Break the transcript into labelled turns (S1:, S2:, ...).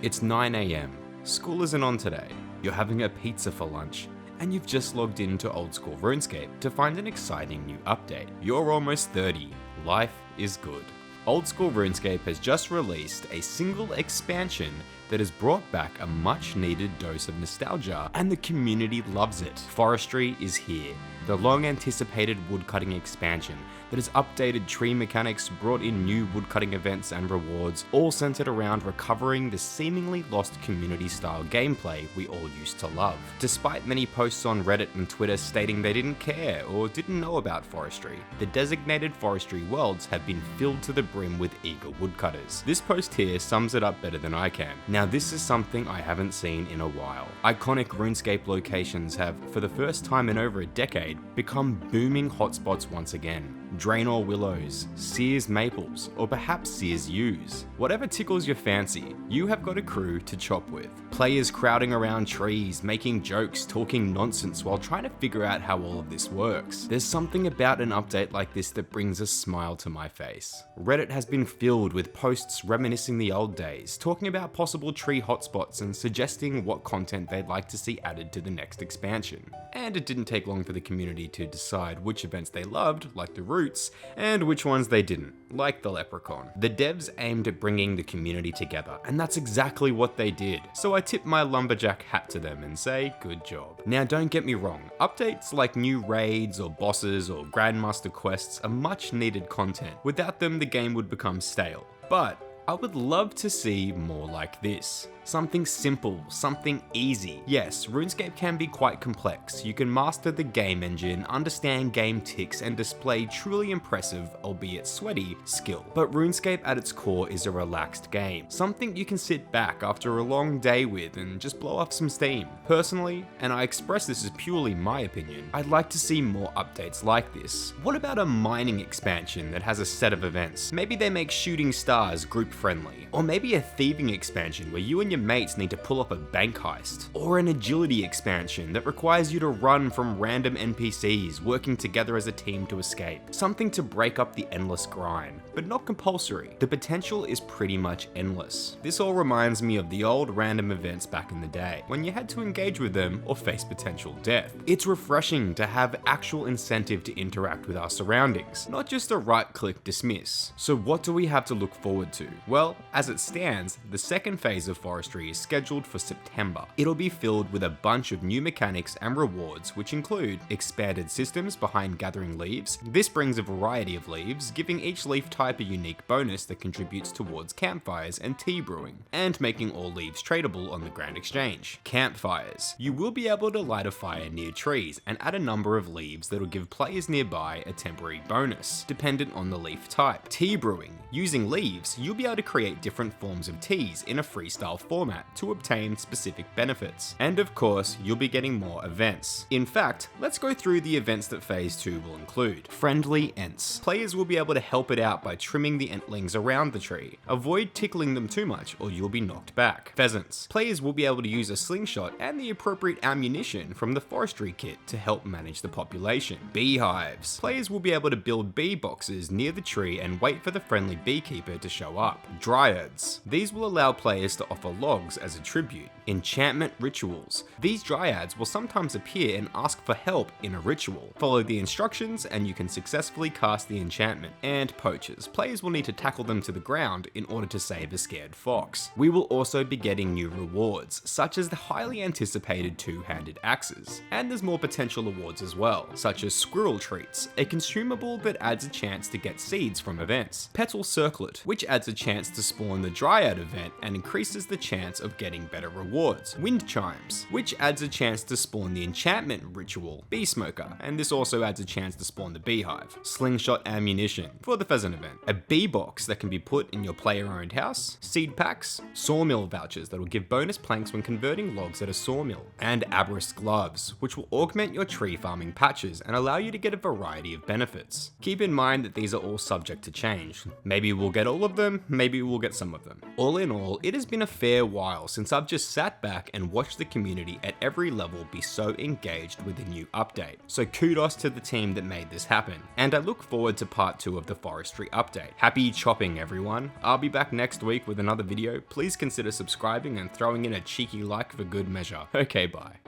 S1: It's 9 AM, school isn't on today, you're having a pizza for lunch, and you've just logged into old school Runescape to find an exciting new update. You're almost 30, life is good. Old school Runescape has just released a single expansion that has brought back a much needed dose of nostalgia, and the community loves it. Forestry is here, the long anticipated woodcutting expansion that has updated tree mechanics, brought in new woodcutting events and rewards, all centered around recovering the seemingly lost community style gameplay we all used to love. Despite many posts on Reddit and Twitter stating they didn't care or didn't know about forestry, the designated forestry worlds have been filled to the brim with eager woodcutters. This post here sums it up better than I can. Now this is something I haven't seen in a while. Iconic RuneScape locations have, for the first time in over a decade, become booming hotspots once again. Draenor willows, Sears maples, or perhaps Sears yews. Whatever tickles your fancy, you have got a crew to chop with. Players crowding around trees, making jokes, talking nonsense while trying to figure out how all of this works. There's something about an update like this that brings a smile to my face. Reddit has been filled with posts reminiscing the old days, talking about possible tree hotspots and suggesting what content they'd like to see added to the next expansion. And it didn't take long for the community to decide which events they loved, like the Roots, and which ones they didn't, like the Leprechaun. The devs aimed at bringing the community together, and that's exactly what they did. So I tip my lumberjack hat to them and say, good job. Now don't get me wrong, updates like new raids or bosses or Grandmaster quests are much needed content. Without them, the game would become stale. But I would love to see more like this. Something simple, something easy. Yes, RuneScape can be quite complex. You can master the game engine, understand game ticks, and display truly impressive, albeit sweaty, skill. But RuneScape at its core is a relaxed game. Something you can sit back after a long day with and just blow off some steam. Personally, and I express this as purely my opinion, I'd like to see more updates like this. What about a mining expansion that has a set of events? Maybe they make shooting stars group friendly. Or maybe a thieving expansion where you and your mates need to pull off a bank heist. Or an agility expansion that requires you to run from random NPCs, working together as a team to escape. Something to break up the endless grind, but not compulsory. The potential is pretty much endless. This all reminds me of the old random events back in the day, when you had to engage with them or face potential death. It's refreshing to have actual incentive to interact with our surroundings, not just a right-click dismiss. So what do we have to look forward to? Well, as it stands, the second phase of Forestry is scheduled for September. It'll be filled with a bunch of new mechanics and rewards, which include expanded systems behind gathering leaves. This brings a variety of leaves, giving each leaf type a unique bonus that contributes towards campfires and tea brewing, and making all leaves tradable on the Grand Exchange. Campfires. You will be able to light a fire near trees and add a number of leaves that'll give players nearby a temporary bonus, dependent on the leaf type. Tea brewing. Using leaves, you'll be able to create different forms of teas in a freestyle format to obtain specific benefits. And of course, you'll be getting more events. In fact, let's go through the events that Phase 2 will include. Friendly Ents. Players will be able to help it out by trimming the entlings around the tree. Avoid tickling them too much or you'll be knocked back. Pheasants. Players will be able to use a slingshot and the appropriate ammunition from the forestry kit to help manage the population. Beehives. Players will be able to build bee boxes near the tree and wait for the friendly beekeeper to show up. Dryads. These will allow players to offer logs as a tribute. Enchantment rituals. These dryads will sometimes appear and ask for help in a ritual. Follow the instructions and you can successfully cast the enchantment. And poachers. Players will need to tackle them to the ground in order to save a scared fox. We will also be getting new rewards, such as the highly anticipated two-handed axes. And there's more potential awards as well, such as squirrel treats, a consumable that adds a chance to get seeds from events. Petal circlet, which adds a chance to spawn the dryad event and increases the chance of getting better rewards. Wind chimes, which adds a chance to spawn the enchantment ritual, bee smoker, and this also adds a chance to spawn the beehive. Slingshot ammunition for the pheasant event. A bee box that can be put in your player-owned house. Seed packs, sawmill vouchers that will give bonus planks when converting logs at a sawmill. And Abris gloves, which will augment your tree farming patches and allow you to get a variety of benefits. Keep in mind that these are all subject to change. Maybe we'll get all of them, maybe we'll get some of them. All in all, it has been a fair while since I've just sat back and watched the community at every level be so engaged with the new update. So kudos to the team that made this happen, and I look forward to part 2 of the forestry update. update. Happy chopping, everyone. I'll be back next week with another video. Please consider subscribing and throwing in a cheeky like for good measure. Okay, bye.